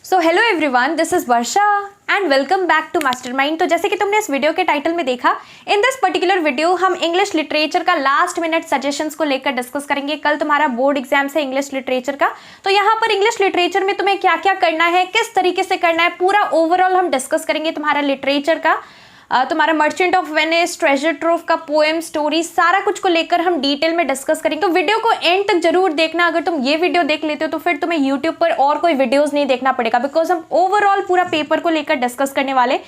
So hello everyone, this is Varsha and welcome back to Mastermind. तो जैसे कि तुमने इस वीडियो के टाइटल में देखा, इन दिस पर्टिकुलर वीडियो हम इंग्लिश लिटरेचर का लास्ट मिनट सजेशंस को लेकर डिस्कस करेंगे। कल तुम्हारा बोर्ड एग्जाम्स है इंग्लिश लिटरेचर का, तो यहाँ पर इंग्लिश लिटरेचर में तुम्हें क्या क्या करना है, किस तरीके से करना है, पूरा ओवरऑल हम डिस्कस करेंगे। तुम्हारा लिटरेचर का तुम्हारा merchant of Venice, treasure trove का पोएम, स्टोरी, सारा कुछ को लेकर हम डिटेल में डिस्कस करेंगे। तो वीडियो को एंड तक जरूर देखना। अगर तुम ये वीडियो देख लेते हो तो फिर तुम्हें यूट्यूब पर और कोई वीडियोस नहीं देखना पड़ेगा, बिकॉज हम ओवरऑल पूरा पेपर को लेकर डिस्कस करने वाले,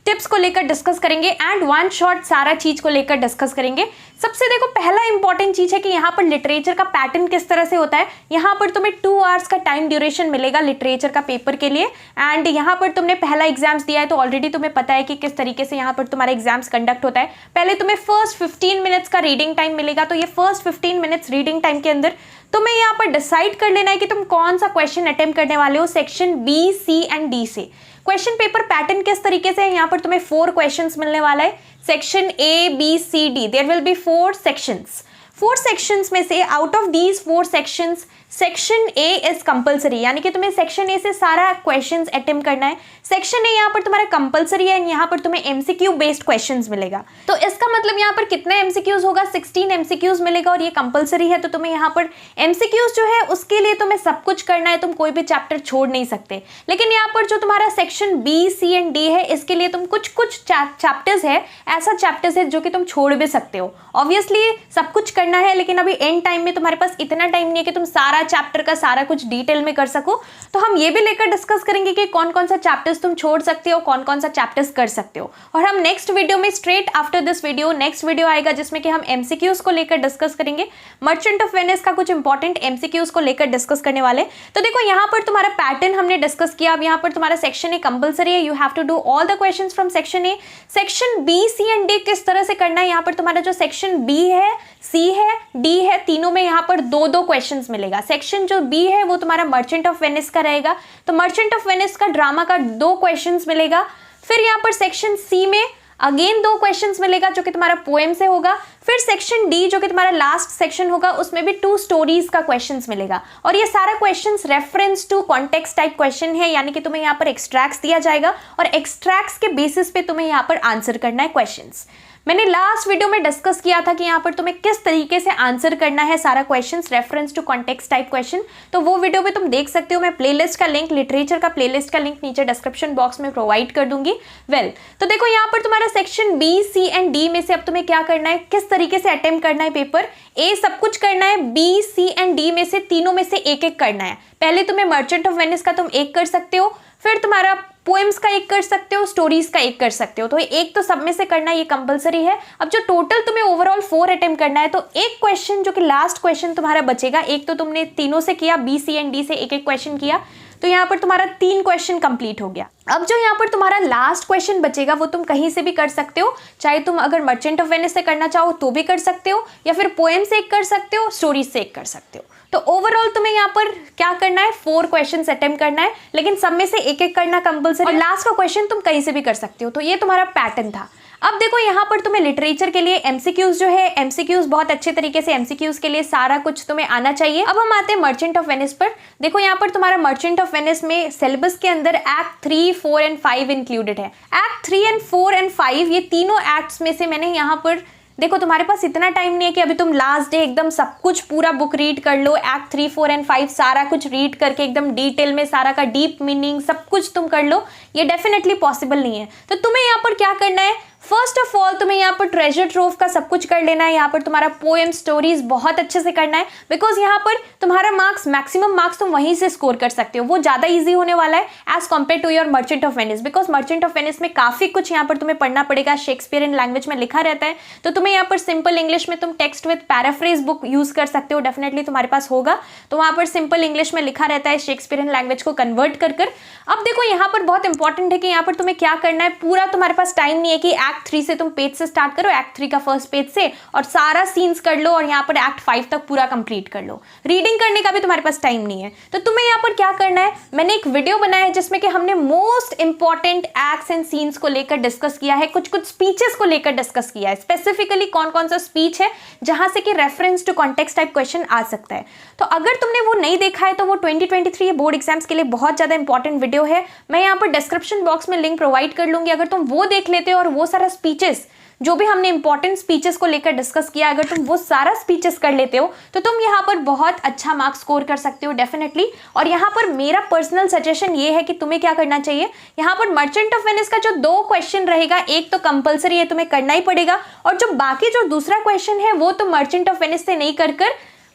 टिप्स को लेकर डिस्कस करेंगे एंड वन शॉट सारा चीज को लेकर डिस्कस करेंगे। सबसे देखो पहला इंपॉर्टेंट चीज है कि यहाँ पर लिटरेचर का पैटर्न किस तरह से होता है। यहाँ पर तुम्हें 2 आवर्स का टाइम ड्यूरेशन मिलेगा लिटरेचर का पेपर के लिए। एंड यहाँ पर तुमने पहला एग्जाम्स दिया है तो ऑलरेडी तुम्हें पता है कि किस तरीके से यहाँ पर तुम्हारा एग्जाम्स कंडक्ट होता है। पहले तुम्हें फर्स्ट 15 मिनट्स का रीडिंग टाइम मिलेगा। तो ये फर्स्ट 15 मिनट्स रीडिंग टाइम के अंदर तुम्हें यहाँ पर डिसाइड कर लेना है कि तुम कौन सा क्वेश्चन अटेम्प्ट करने वाले हो section B, C and D से। क्वेश्चन पेपर पैटर्न किस तरीके से है, यहाँ पर तुम्हें 4 क्वेश्चंस मिलने वाला है। Section A, B, C, D, there will be 4 sections. 4 sections में से out of these 4 sections section A is compulsory, यानी कि तुम्हें सेक्शन ए से सारा क्वेश्चंस अटेम्प्ट करना है। सेक्शन ए यहाँ पर तुम्हारा कंपलसरी है, यहाँ पर तुम्हें एमसीक्यू बेस्ड क्वेश्चंस मिलेगा। तो इसका मतलब यहाँ पर कितना एमसीक्यूज होगा, 16 एमसीक्यूज मिलेगा और ये कंपलसरी है। तो तुम्हें यहाँ पर एमसीक्यूज जो है उसके लिए तुम्हें सब कुछ करना है, तुम कोई भी चैप्टर छोड़ नहीं सकते। लेकिन यहाँ पर जो तुम्हारा section B, C and D है, इसके लिए तुम कुछ चैप्टर्स है, ऐसा चैप्टर्स है जो कि तुम छोड़ भी सकते हो। ऑब्वियसली सब कुछ करना है, लेकिन अभी एंड टाइम में तुम्हारे पास इतना टाइम नहीं है कि तुम सारा चैप्टर का सारा कुछ डिटेल में कर सको। तो हम ये भी लेकर डिस्कस करेंगे कि कौन कौन सा चैप्टर्स तुम छोड़ सकते हो, कौन कौन सा चैप्टर्स कर सकते हो। और हम नेक्स्ट वीडियो में straight after this video next video आएगा जिसमें कि हम एमसीक्यूज को लेकर डिस्कस करेंगे। मर्चेंट ऑफ वेनिस का कुछ इंपॉर्टेंट एमसीक्यूज को लेकर डिस्कस करने वाले। तो देखो यहाँ पर तुम्हारा पैटर्न हमने डिस्कस किया। अब यहाँ पर तुम्हारा सेक्शन ए कंपलसरी है, you have to do all the questions from section A. Section B, C and D किस तरह से करना है, यहाँ पर तुम्हारा जो सेक्शन बी है, सी है, डी है, तीनों में यहाँ पर 2-2 क्वेश्चंस मिलेगा। सेक्शन जो बी है वो तुम्हारा मर्चेंट ऑफ वेनिस का रहेगा, तो मर्चेंट ऑफ वेनिस का ड्रामा का 2 क्वेश्चंस मिलेगा। फिर यहाँ पर सेक्शन सी में अगेन 2 क्वेश्चंस मिलेगा जो कि तुम्हारा पोएम से होगा। फिर सेक्शन डी जो कि तुम्हारा लास्ट सेक्शन होगा उसमें भी 2 स्टोरीज का क्वेश्चंस मिलेगा। और ये सारा questions reference to context type question है, यानी कि तुम्हें यहाँ पर एक्सट्रैक्ट्स दिया जाएगा और एक्सट्रैक्ट्स के बेसिस पे तुम्हें यहाँ पर आंसर करना है क्वेश्चंस। मैंने लास्ट वीडियो में डिस्कस किया था कि यहाँ पर तुम्हें किस तरीके से आंसर करना है सारा questions reference to context type question, तो वो वीडियो भी तुम देख सकते हो। मैं प्लेलिस्ट का लिंक, लिटरेचर का प्लेलिस्ट का लिंक नीचे डिस्क्रिप्शन बॉक्स में प्रोवाइड कर दूंगी। तो देखो यहाँ पर तुम्हारा section B, C and D में से अब तुम्हें क्या करना है, किस तरीके से अटेम्प्ट करना है पेपर। ए सब कुछ करना है, बी, सी एंड डी में से तीनों में से एक करना है। पहले तुम्हें मर्चेंट ऑफ वेनिस का तुम 1 कर सकते हो, फिर तुम्हारा पोएम्स का 1 कर सकते हो, स्टोरीज का 1 कर सकते हो। तो 1 तो सब में से करना, ये कंपलसरी है। अब जो टोटल तुम्हें ओवरऑल 4 अटेम्प्ट करना है, तो एक क्वेश्चन जो कि लास्ट क्वेश्चन तुम्हारा बचेगा, एक तो तुमने तीनों से किया, बी, सी एंड डी से 1-1 क्वेश्चन किया, तो यहाँ पर तुम्हारा 3 क्वेश्चन कंप्लीट हो गया। अब जो यहाँ पर तुम्हारा लास्ट क्वेश्चन बचेगा वो तुम कहीं से भी कर सकते हो, चाहे तुम अगर मर्चेंट ऑफ वेनिस से करना चाहो तो भी कर सकते हो, या फिर पोएम से 1 कर सकते हो, स्टोरीज से 1 कर सकते हो। तो ओवरऑल तुम्हें यहाँ पर क्या करना है, 4 क्वेश्चंस अटेम्प्ट करना है, लेकिन सब में से 1-1 करना कंपलसरी, और लास्ट का क्वेश्चन तुम कहीं से भी कर सकते हो। तो ये तुम्हारा पैटर्न था। अब देखो यहाँ पर तुम्हें लिटरेचर के लिए एमसीक्यूज जो है, एमसीक्यूज बहुत अच्छे तरीके से एमसीक्यूज के लिए सारा कुछ तुम्हें आना चाहिए। अब हम आते हैं मर्चेंट ऑफ वेनिस पर। देखो यहाँ पर तुम्हारा मर्चेंट ऑफ वेनिस में सिलेबस के अंदर एक्ट 3, 4 एंड 5 इंक्लूडेड है। एक्ट 3 एंड 4 एंड 5 ये तीनों एक्ट्स में से मैंने यहाँ पर, देखो तुम्हारे पास इतना टाइम नहीं है कि अभी तुम लास्ट डे एकदम सब कुछ पूरा बुक रीड कर लो, एक्ट 3, 4 एंड 5 सारा कुछ रीड करके एकदम डिटेल में सारा का डीप मीनिंग सब कुछ तुम कर लो, ये डेफिनेटली पॉसिबल नहीं है। तो तुम्हें यहाँ पर क्या करना है, फर्स्ट ऑफ ऑल तुम्हें यहाँ पर ट्रेजर ट्रोव का सब कुछ कर लेना है। यहाँ पर तुम्हारा पोएम, स्टोरीज बहुत अच्छे से करना है, बिकॉज यहाँ पर तुम्हारा मार्क्स, मैक्सिमम मार्क्स तुम वहीं से स्कोर कर सकते हो। वो ज्यादा इजी होने वाला है as compare to your Merchant of Venice, because Merchant of Venice में काफी कुछ यहाँ पर तुम्हें पढ़ना पड़ेगा, शेक्सपियरियन लैंग्वेज में लिखा रहता है। तो तुम्हें यहाँ पर सिंपल इंग्लिश में तुम text with paraphrase book use कर सकते हो, डेफिनेटली तुम्हारे पास होगा। तो वहां पर सिंपल इंग्लिश में लिखा रहता है शेक्सपियरियन लैंग्वेज को कन्वर्ट कर। अब देखो यहाँ पर बहुत इंपॉर्टेंट है कि यहाँ पर तुम्हें क्या करना है, पूरा तुम्हारे पास टाइम नहीं है कि एक्ट 3 से तुम पेज से स्टार्ट करो, एक्ट 3 का फर्स्ट पेज से, और सारा सीन्स कर लो और यहाँ पर एक्ट 5 तक पूरा कंप्लीट कर लो। रीडिंग करने का भी तुम्हारे पास टाइम नहीं है। तो तुम्हें यहाँ पर क्या करना है, मैंने एक वीडियो बनाया है जिसमें कि हमने most important acts and scenes को लेकर डिस्कस किया है, कुछ कुछ स्पीचेस को लेकर डिस्कस किया है, स्पेसिफिकली कौन कौन सा स्पीच है जहां से कि reference to context type question आ सकता है। तो अगर तुमने वो नहीं देखा है तो वो 2023 बोर्ड एग्जाम्स के लिए बहुत ज्यादा इंपॉर्टेंट वीडियो है। मैं यहाँ पर डिस्क्रिप्शन बॉक्स में लिंक प्रोवाइड कर लूंगी। अगर तुम वो देख लेते हो और वो सारा स्पीचेस जो भी हमने इंपॉर्टेंट स्पीचेस को लेकर डिस्कस किया, अगर तुम वो सारा स्पीचेस कर लेते हो तो तुम यहाँ पर बहुत अच्छा मार्क्स स्कोर कर सकते हो डेफिनेटली। और यहाँ पर मेरा पर्सनल सजेशन ये है कि तुम्हें क्या करना चाहिए, यहाँ पर मर्चेंट ऑफ वेनिस का जो 2 क्वेश्चन रहेगा, एक तो कंपलसरी है, तुम्हें करना ही पड़ेगा, और जो बाकी जो दूसरा क्वेश्चन है वो तो मर्चेंट ऑफ वेनिस से नहीं कर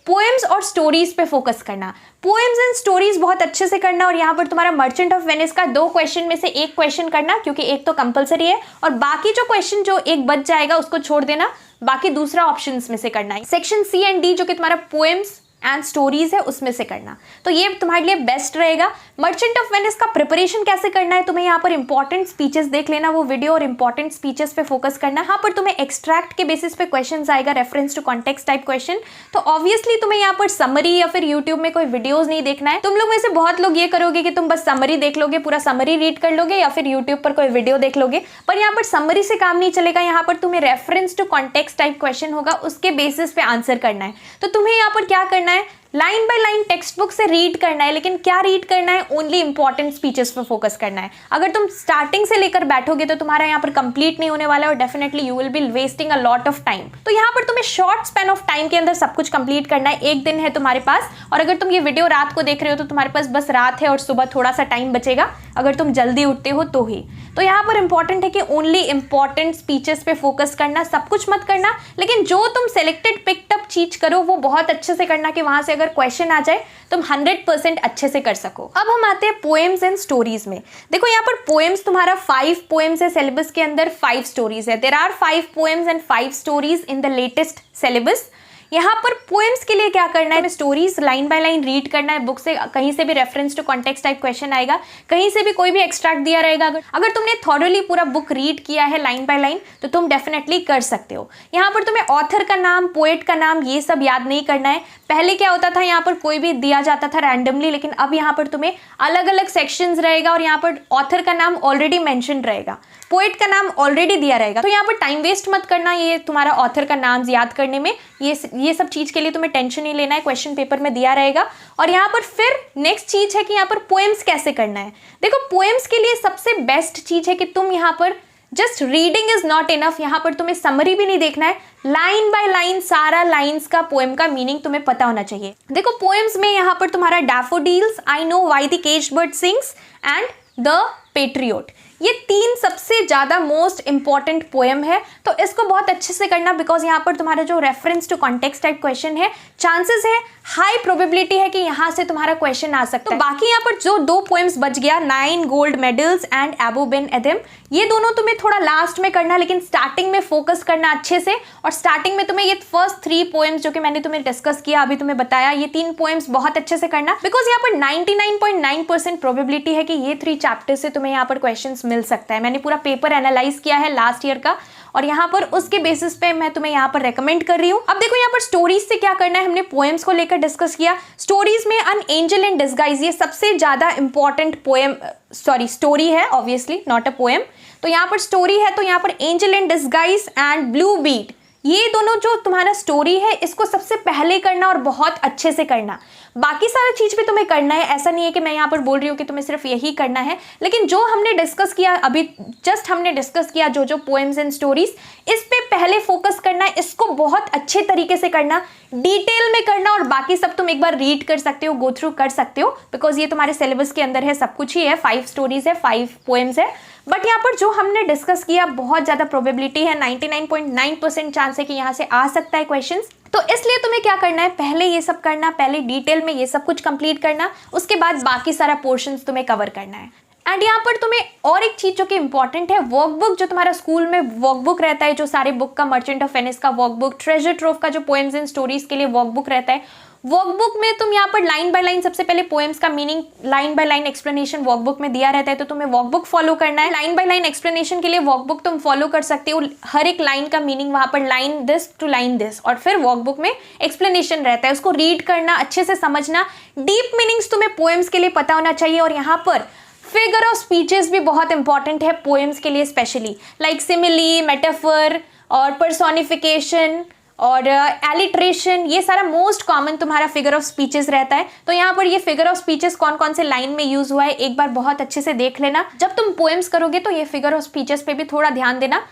पोएम्स और स्टोरीज पे फोकस करना। पोएम्स एंड स्टोरीज बहुत अच्छे से करना, और यहाँ पर तुम्हारा मर्चेंट ऑफ वेनिस का 2 क्वेश्चन में से 1 क्वेश्चन करना, क्योंकि एक तो कंपलसरी है, और बाकी जो क्वेश्चन जो एक बच जाएगा उसको छोड़ देना, बाकी दूसरा ऑप्शंस में से करना है। सेक्शन सी एंड डी जो कि तुम्हारा पोएम्स एंड स्टोरीज है उसमें से करना, तो ये तुम्हारे लिए बेस्ट रहेगा। मर्चेंट ऑफ वेनिस का प्रिपरेशन कैसे करना है, तुम्हें यहाँ पर इंपॉर्टेंट स्पीचेस देख लेना वो वीडियो, और इंपॉर्टेंट स्पीचेस पे फोकस करना। यहाँ पर तुम्हें एक्सट्रैक्ट के बेसिस पे क्वेश्चंस आएगा, reference to context type question. तो ऑब्वियसली तुम्हें यहाँ पर समरी या फिर यूट्यूब में कोई वीडियोज नहीं देखना है। तुम लोग में से बहुत लोग ये करोगे कि तुम बस समरी देख लोगे, पूरा समरी रीड कर लोगे, या फिर यूट्यूब पर कोई वीडियो देख लोगे, पर यहाँ पर समरी से काम नहीं चलेगा। यहाँ पर तुम्हें reference to context type question होगा, उसके बेसिस पे आंसर करना है। तो तुम्हें यहाँ पर क्या करना है, line by line text book से रीड करना है, लेकिन क्या रीड करना है, ओनली इंपॉर्टेंट स्पीचेस पर फोकस करना है। अगर तुम स्टार्टिंग से लेकर बैठोगे तो तुम्हारा यहाँ पर कंप्लीट नहीं होने वाला है, और definitely you will be wasting a lot of time. तो यहाँ पर तुम्हें शॉर्ट स्पैन ऑफ टाइम के अंदर सब कुछ कंप्लीट करना है। 1 दिन है तुम्हारे पास, और अगर तुम ये वीडियो रात को देख रहे हो तो तुम्हारे पास बस रात है और सुबह थोड़ा सा टाइम बचेगा, अगर तुम जल्दी उठते हो तो ही। तो यहाँ पर इंपॉर्टेंट है कि ओनली इंपॉर्टेंट स्पीचेस पे फोकस करना, सब कुछ मत करना, लेकिन जो तुम सेलेक्टेड पिक्ड अप चीज करो वो बहुत अच्छे से करना, कि वहां से अगर क्वेश्चन आ जाए तुम 100% अच्छे से कर सको। अब हम आते हैं पोएम्स एंड स्टोरीज में। देखो यहाँ पर पोएम्स तुम्हारा 5 पोएम्स है सिलेबस के अंदर, 5 स्टोरीज है। There are 5 poems and 5 stories in the latest syllabus. यहाँ पर पोएम्स के लिए क्या करना है, stories line by line read करना है बुक से, कहीं से भी reference to context type question आएगा, कहीं से भी कोई भी एक्सट्रैक्ट दिया रहेगा। अगर तुमने थॉरली पूरा बुक रीड किया है लाइन बाय लाइन तो तुम डेफिनेटली कर सकते हो। यहाँ पर तुम्हें ऑथर का नाम, पोएट का नाम, ये सब याद नहीं करना है। पहले क्या होता था, यहाँ पर कोई भी दिया जाता था रैंडमली, लेकिन अब यहाँ पर तुम्हें अलग अलग सेक्शंस रहेगा, और यहाँ पर ऑथर का नाम ऑलरेडी मेंशन रहेगा, पोएट का नाम ऑलरेडी दिया रहेगा। तो यहाँ पर टाइम वेस्ट मत करना ये तुम्हारा ऑथर का नाम याद करने में, ये सब चीज के लिए तुम्हें टेंशन नहीं लेना है, क्वेश्चन पेपर में दिया रहेगा। और यहाँ पर फिर नेक्स्ट चीज है कि यहाँ पर पोएम्स कैसे करना है। देखो पोएम्स के लिए सबसे बेस्ट चीज है कि तुम यहाँ पर just reading is not enough, यहाँ पर तुम्हें समरी भी नहीं देखना है, लाइन बाय लाइन सारा लाइंस का पोएम का मीनिंग तुम्हें पता होना चाहिए। देखो पोएम्स में यहाँ पर तुम्हारा daffodils, I know why the caged bird sings and the Patriot, ये 3 सबसे ज्यादा मोस्ट इंपॉर्टेंट पोएम है। तो इसको बहुत अच्छे से करना, बिकॉज यहाँ पर तुम्हारा जो reference to context type question है, चांसेस है, हाई प्रोबेबिलिटी है कि यहाँ से तुम्हारा क्वेश्चन आ सकता है। तो बाकी यहाँ पर जो 2 पोएम्स बच गया, 9 गोल्ड मेडल्स एंड एबो बेन एदम, ये दोनों तुम्हें थोड़ा लास्ट में करना, लेकिन स्टार्टिंग में फोकस करना अच्छे से। और स्टार्टिंग में तुम्हें ये फर्स्ट 3 पोएम्स जो कि मैंने तुम्हें डिस्कस किया, अभी तुम्हें बताया, ये 3 पोएम्स बहुत अच्छे से करना, बिकॉज यहाँ पर 99.9% प्रोबेबिलिटी है कि ये 3 चैप्टर्स से तुम्हें यहाँ पर क्वेश्चंस मिल सकता है। मैंने पूरा पेपर एनालाइज किया है लास्ट ईयर का, और यहाँ पर उसके बेसिस पे मैं तुम्हें यहाँ पर रेकमेंड कर रही हूँ। अब देखो यहाँ पर स्टोरीज से क्या करना है, हमने पोएम्स को लेकर डिस्कस किया। स्टोरीज में एन एंजल इन डिस्गाइज, ये सबसे ज्यादा इंपॉर्टेंट पोएम स्टोरी है, ऑब्वियसली नॉट अ पोएम। तो यहाँ पर स्टोरी है, तो यहाँ पर angel in disguise and blue beat, ये दोनों जो तुम्हारा स्टोरी है इसको सबसे पहले करना और बहुत अच्छे से करना। बाकी सारा चीज भी तुम्हें करना है, ऐसा नहीं है कि मैं यहाँ पर बोल रही हूँ कि तुम्हें सिर्फ यही करना है, लेकिन जो हमने डिस्कस किया अभी जस्ट हमने डिस्कस किया जो पोएम्स एंड स्टोरीज, इस पे पहले फोकस करना है, इसको बहुत अच्छे तरीके से करना, डिटेल में करना, और बाकी सब तुम एक बार रीड कर सकते हो, गो थ्रू कर सकते हो, बिकॉज ये तुम्हारे सिलेबस के अंदर है, सब कुछ ही है, 5 स्टोरीज है, 5 पोएम्स है। बट यहाँ पर जो हमने डिस्कस किया बहुत ज्यादा प्रोबेबिलिटी है, 99.9% चांस है कि यहाँ से आ सकता है क्वेश्चन। तो इसलिए तुम्हें क्या करना है, पहले ये सब करना, पहले डिटेल में ये सब कुछ कंप्लीट करना, उसके बाद बाकी सारा पोर्शंस तुम्हें कवर करना है। एंड यहाँ पर तुम्हें और एक चीज जो कि इंपॉर्टेंट है, वर्कबुक, जो तुम्हारा स्कूल में वर्कबुक रहता है, जो सारे बुक का, मर्चेंट ऑफ वेनिस का वर्कबुक, ट्रेजर ट्रोव का जो पोएम्स एंड स्टोरीज के लिए वर्कबुक रहता है, वर्कबुक में तुम यहाँ पर लाइन बाय लाइन सबसे पहले पोएम्स का meaning line by line explanation workbook में दिया रहता है, तो तुम्हें वर्कबुक फॉलो करना है। लाइन बाय लाइन एक्सप्लेनेशन के लिए वर्कबुक तुम फॉलो कर सकते हो, हर एक लाइन का मीनिंग वहां पर line this to line this, और फिर वर्कबुक में एक्सप्लेनेशन रहता है, उसको रीड करना, अच्छे से समझना। डीप मीनिंग्स तुम्हें पोएम्स के लिए पता होना चाहिए। और यहाँ पर फिगर ऑफ स्पीचेस भी बहुत इंपॉर्टेंट है पोएम्स के लिए, स्पेशली लाइक सिमिली, मेटाफर और पर्सोनिफिकेशन और एलिट्रेशन, ये सारा मोस्ट कॉमन तुम्हारा फिगर ऑफ स्पीचेस रहता है। तो यहाँ पर ये फिगर ऑफ स्पीचेस कौन कौन से लाइन में यूज हुआ है एक बार बहुत अच्छे से देख लेना। जब तुम पोएम्स करोगे तो ये फिगर ऑफ स्पीचेस पे भी थोड़ा ध्यान देना,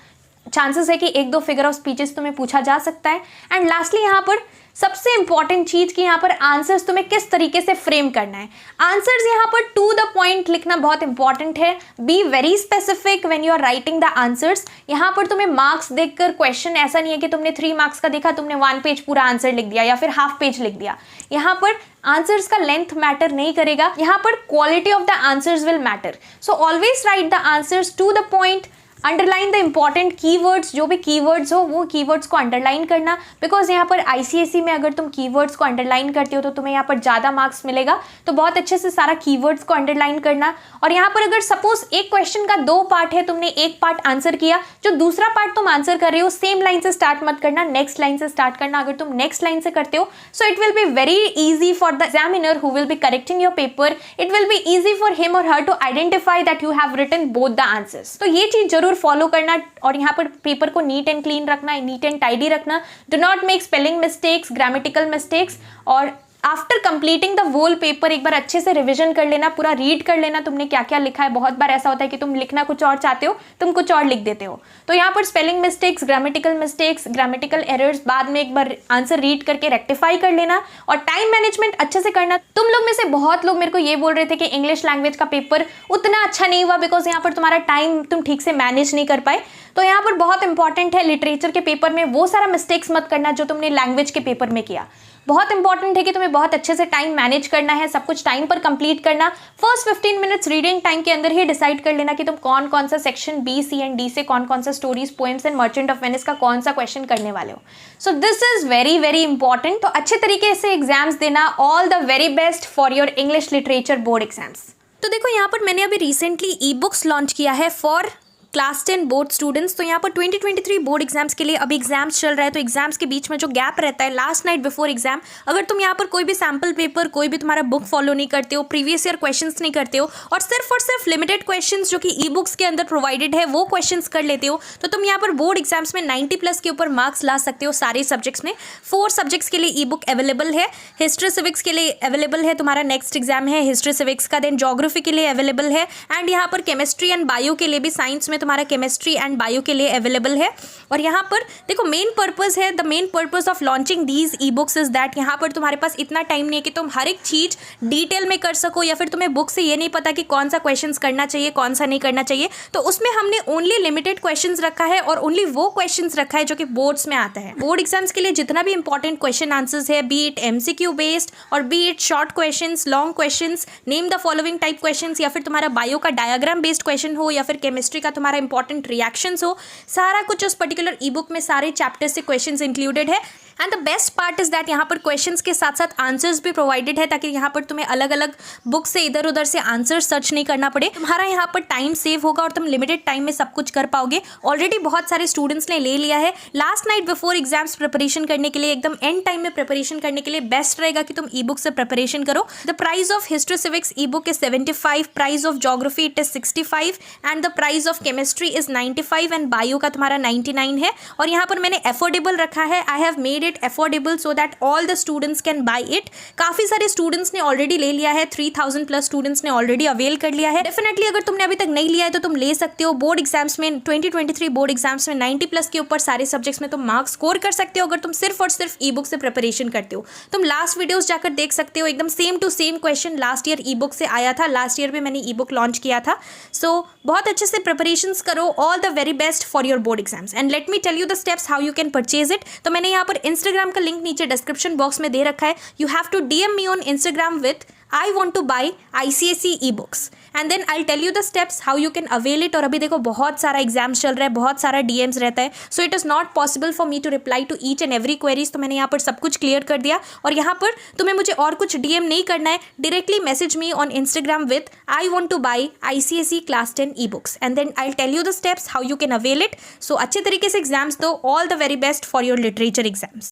चांसेस है कि एक दो फिगर ऑफ स्पीचेस तुम्हें पूछा जा सकता है। एंड लास्टली यहाँ पर सबसे इंपॉर्टेंट चीज कि यहाँ पर आंसर्स तुम्हें किस तरीके से फ्रेम करना है। आंसर्स यहाँ पर टू द पॉइंट लिखना बहुत इंपॉर्टेंट है। Be very specific when you are writing the answers. यहाँ पर तुम्हें मार्क्स देखकर क्वेश्चन ऐसा नहीं है कि तुमने 3 मार्क्स का देखा, तुमने 1 पेज पूरा आंसर लिख दिया या फिर हाफ पेज लिख दिया। यहाँ पर आंसर्स का लेंथ मैटर नहीं करेगा, यहाँ पर quality of the answers will matter. So always write the answers to the point. Underline the important keywords, जो भी कीवर्ड्स हो वो कीवर्ड्स को अंडरलाइन करना, बिकॉज यहाँ पर आईसीएसई में अगर तुम कीवर्ड्स को अंडरलाइन करते हो तो तुम्हें यहाँ पर ज़्यादा मार्क्स मिलेगा। तो बहुत अच्छे से सारा कीवर्ड्स को अंडरलाइन करना। और यहाँ पर अगर सपोज एक क्वेश्चन का 2 पार्ट है, तुमने एक पार्ट आंसर किया, जो दूसरा पार्ट तुम आंसर कर रहे हो सेम लाइन से स्टार्ट मत करना, नेक्स्ट लाइन से स्टार्ट करना। अगर तुम नेक्स्ट लाइन से करते हो so it will be very easy for the examiner who will be correcting your paper. It will be easy for him और her to identify that you have written both the answers. तो ये चीज जरूर follow करना। और यहाँ पर paper को नीट एंड क्लीन रखना, नीट एंड टाइडी रखना। Do not make spelling mistakes, grammatical mistakes. और after completing the whole paper एक बार अच्छे से रिवीजन कर लेना, पूरा रीड कर लेना तुमने क्या क्या लिखा है। बहुत बार ऐसा होता है कि तुम लिखना कुछ और चाहते हो, तुम कुछ और लिख देते हो। तो यहाँ पर स्पेलिंग मिस्टेक्स, ग्रामेटिकल एरर्स बाद में एक बार आंसर रीड करके रेक्टिफाई कर लेना। और टाइम मैनेजमेंट अच्छे से करना। तुम लोग में से बहुत लोग मेरे को ये बोल रहे थे कि इंग्लिश लैंग्वेज का पेपर उतना अच्छा नहीं हुआ बिकॉज यहाँ पर तुम्हारा टाइम तुम ठीक से मैनेज नहीं कर पाए। तो यहाँ पर बहुत इंपॉर्टेंट है, लिटरेचर के पेपर में वो सारा मिस्टेक्स मत करना जो तुमने लैंग्वेज के पेपर में किया। बहुत इंपॉर्टेंट है कि तुम्हें बहुत अच्छे से टाइम मैनेज करना है, सब कुछ टाइम पर कंप्लीट करना। फर्स्ट 15 मिनट्स रीडिंग टाइम के अंदर ही डिसाइड कर लेना कि तुम कौन कौन सा section B, C and D से कौन कौन सा stories, poems and Merchant of Venice का कौन सा क्वेश्चन करने वाले हो। So this is very very important. तो अच्छे तरीके से एग्जाम्स देना। All the very best for your English literature board exams. तो देखो यहाँ पर मैंने अभी रिसेंटली ई बुक्स लॉन्च किया है फॉर क्लास 10 बोर्ड स्टूडेंट्स। तो यहाँ पर 2023 बोर्ड एग्जाम्स के लिए अभी एग्जाम्स चल रहा है, तो एग्जाम्स के बीच में जो गैप रहता है लास्ट नाइट बिफोर एग्जाम, अगर तुम यहाँ पर कोई भी सैम्पल पेपर, कोई भी तुम्हारा बुक फॉलो नहीं करते हो, प्रीवियस ईयर क्वेश्चंस नहीं करते हो और सिर्फ लिमिटेड क्वेश्चंस जो कि ई बुक्स के अंदर प्रोवाइडेड है वो क्वेश्चंस कर लेते हो, तो तुम यहाँ पर बोर्ड एग्जाम्स में 90+ के ऊपर मार्क्स ला सकते हो सारे सब्जेक्ट्स में। 4 सब्जेक्ट्स के लिए ई बुक अवेलेबल है। हिस्ट्री सिविक्स के लिए अवेलेबल है, तुम्हारा नेक्स्ट एग्जाम है हिस्ट्री सिविक्स का। देन ज्योग्राफी के लिए अवेलेबल है। एंड यहाँ पर केमिस्ट्री एंड बायो के लिए भी, साइंस में तुम्हारा केमिस्ट्री एंड बायो के लिए अवेलेबल है। और यहाँ पर देखो मेन पर्पस है, the main purpose of launching these e books is that यहाँ पर तुम्हारे पास इतना टाइम नहीं है कि तुम हर एक चीज डिटेल में कर सको, या फिर तुम्हें बुक से ये नहीं पता कि कौन सा क्वेश्चंस करना चाहिए, कौन सा नहीं करना चाहिए। तो उसमें हमने ओनली लिमिटेड क्वेश्चंस रखा है और ओनली वो क्वेश्चंस रखा है जो कि बोर्ड्स में आता है। बोर्ड एग्जाम्स के लिए जितना भी इंपॉर्टेंट क्वेश्चन आंसर्स है, बी इट एमसीक्यू बेस्ड और B it short questions, long questions, name the following type questions, या फिर तुम्हारा बायो का डायग्राम बेस्ड क्वेश्चन हो, या फिर केमिस्ट्री का तुम्हारा इंपॉर्टेंट रिएक्शंस हो, सारा कुछ उस पर्टिकुलर ई बुक में सारे चैप्टर्स से क्वेश्चंस इंक्लूडेड है। And the best part is that यहाँ पर क्वेश्चंस के साथ साथ आंसर्स भी प्रोवाइडेड है, ताकि यहाँ पर तुम्हें अलग अलग बुक से इधर उधर से आंसर सर्च नहीं करना पड़े। तुम्हारा यहाँ पर टाइम सेव होगा और तुम लिमिटेड टाइम में सब कुछ कर पाओगे। ऑलरेडी बहुत सारे स्टूडेंट्स ने ले लिया है। Last night before exams preparation करने के लिए, एकदम एंड टाइम में प्रिपरेशन करने के लिए बेस्ट रहेगा कि तुम ई बुक से प्रिपरेशन करो। The price of history civics E book is 75, price of geography it is 65 and the price of chemistry is 95 and bio का तुम्हारा 99 है। और यहाँ पर मैंने अफोर्डेबल रखा है, I have made it affordable so that all the students can buy it. काफी सारे स्टूडेंट्स ने ऑलरेडी ले लिया है, 3000+ स्टूडेंट्स ने ऑलरेडी अवेल कर लिया है। डेफिनेटली अगर तुमने अभी तक नहीं लिया है तो तुम ले सकते हो। बोर्ड एग्जाम्स में 2023 बोर्ड एग्जाम्स में 90+ के ऊपर सारे सब्जेक्ट्स में तुम मार्क्स स्कोर कर सकते हो अगर तुम सिर्फ और सिर्फ ई बुक से प्रिपरेशन करते हो। तुम लास्ट वीडियोस जाकर देख सकते हो, एकदम same to same question last year e book से आया था। लास्ट ईयर भी मैंने ई बुक लॉन्च किया था। सो बहुत अच्छे से प्रिपरेशंस करो। All the very best for your board exams and let me tell you the steps how you can purchase it. तो मैंने यहाँ पर इंस्टाग्राम का लिंक नीचे डिस्क्रिप्शन बॉक्स में दे रखा है। You have to DM me on Instagram with I want to buy ICSE ebooks and then I tell you the steps how you can avail it. और अभी देखो बहुत सारा एग्जाम्स चल रहा है, बहुत सारा डीएम्स रहता है, so it is not possible for me to reply to each and every queries. तो मैंने यहाँ पर सब कुछ क्लियर कर दिया, और यहाँ पर तुम्हें मुझे और कुछ डीएम नहीं करना है, directly message me on Instagram with I want to buy ICSE class 10 e books, and then I tell you the steps how you can avail it. So अच्छे तरीके से एग्जाम्स दो, all the very best for your literature exams.